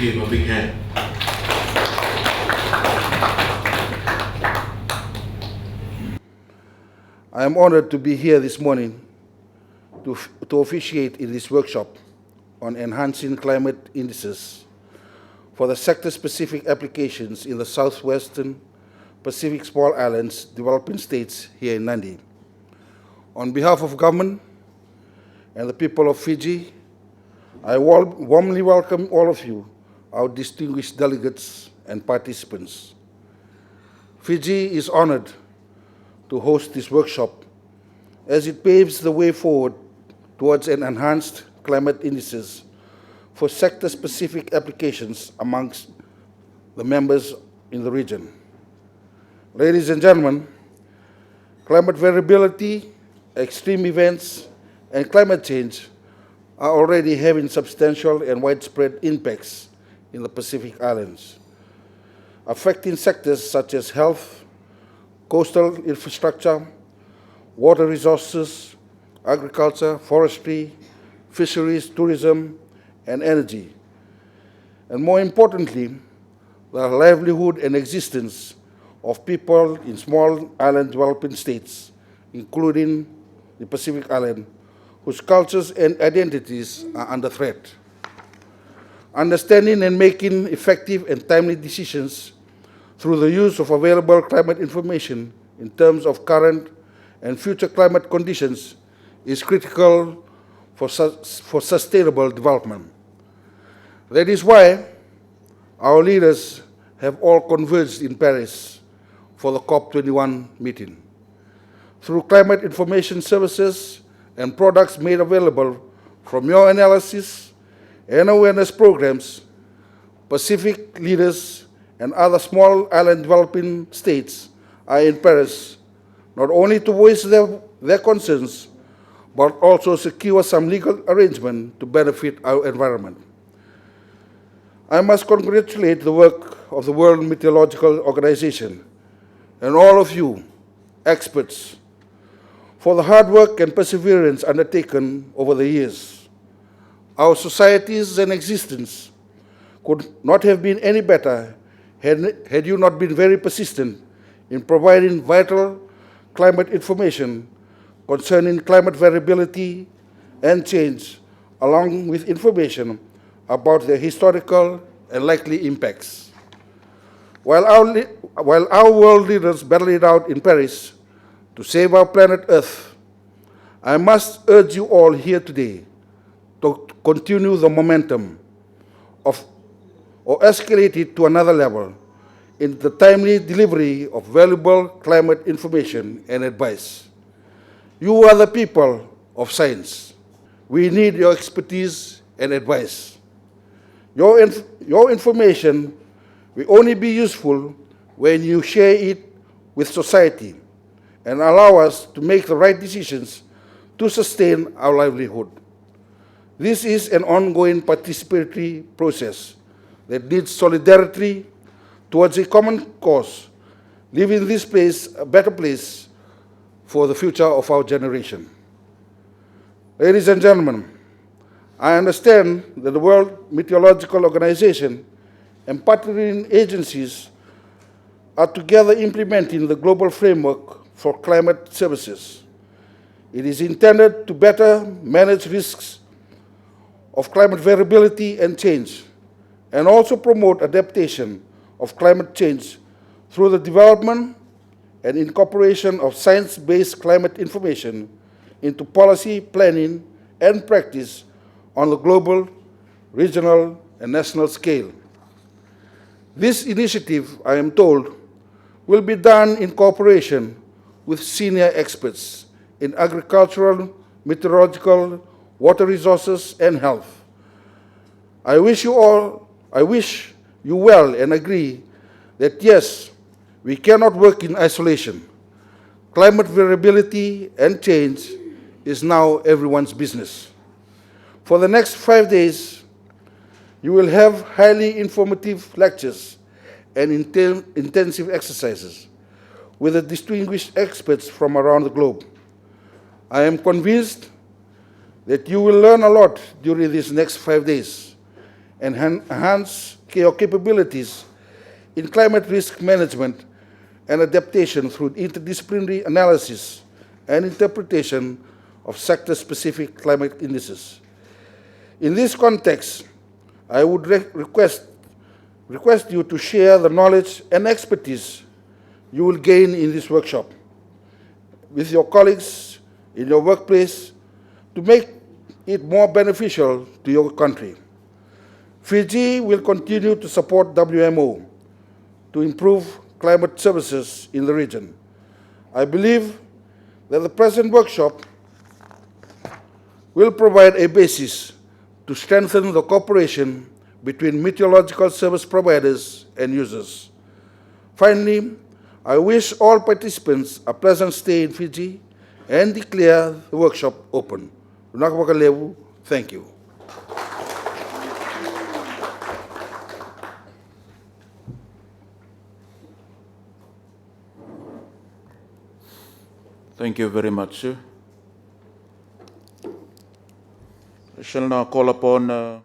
give him a big hand. I am honored to be here this morning to officiate in this workshop on enhancing climate indices for the sector-specific applications in the Southwestern Pacific Small Islands developing states here in Nadi. On behalf of government and the people of Fiji, I warmly welcome all of you, our distinguished delegates and participants. Fiji is honored to host this workshop as it paves the way forward towards an enhanced climate indices for sector-specific applications amongst the members in the region. Ladies and gentlemen, climate variability, extreme events, and climate change are already having substantial and widespread impacts in the Pacific Islands, affecting sectors such as health, coastal infrastructure, water resources, agriculture, forestry, fisheries, tourism, and energy. And more importantly, the livelihood and existence of people in small island developing states, including the Pacific Island, whose cultures and identities are under threat. Understanding and making effective and timely decisions through the use of available climate information in terms of current and future climate conditions is critical for sustainable development. That is why our leaders have all converged in Paris for the COP21 meeting. Through climate information services and products made available from your analysis and awareness programs, Pacific leaders and other small island developing states are in Paris not only to voice their concerns, but also secure some legal arrangement to benefit our environment. I must congratulate the work of the World Meteorological Organization and all of you, experts, for the hard work and perseverance undertaken over the years. Our societies and existence could not have been any better had you not been very persistent in providing vital climate information concerning climate variability and change, along with information about their historical and likely impacts. While our world leaders battled it out in Paris to save our planet Earth, I must urge you all here today to continue the momentum or escalate it to another level in the timely delivery of valuable climate information and advice. You are the people of science. We need your expertise and advice. Your information will only be useful when you share it with society and allow us to make the right decisions to sustain our livelihood. This is an ongoing participatory process that needs solidarity towards a common cause, leaving this place a better place for the future of our generation. Ladies and gentlemen, I understand that the World Meteorological Organization and partnering agencies are together implementing the global framework for climate services. It is intended to better manage risks of climate variability and change, and also promote adaptation of climate change through the development and incorporation of science-based climate information into policy planning and practice on the global, regional, and national scale. This initiative, I am told, will be done in cooperation with senior experts in agricultural, meteorological, water resources, and health. I wish you well and agree that yes, we cannot work in isolation. Climate variability and change is now everyone's business. For the next 5 days, you will have highly informative lectures and intensive exercises with the distinguished experts from around the globe. I am convinced that you will learn a lot during these next 5 days and enhance your capabilities in climate risk management and adaptation through interdisciplinary analysis and interpretation of sector-specific climate indices. In this context, I would request you to share the knowledge and expertise you will gain in this workshop with your colleagues in your workplace to make it more beneficial to your country. Fiji will continue to support WMO to improve climate services in the region. I believe that the present workshop will provide a basis to strengthen the cooperation between meteorological service providers and users. Finally, I wish all participants a pleasant stay in Fiji and declare the workshop open. Thank you. Thank you very much, sir. I shall now call upon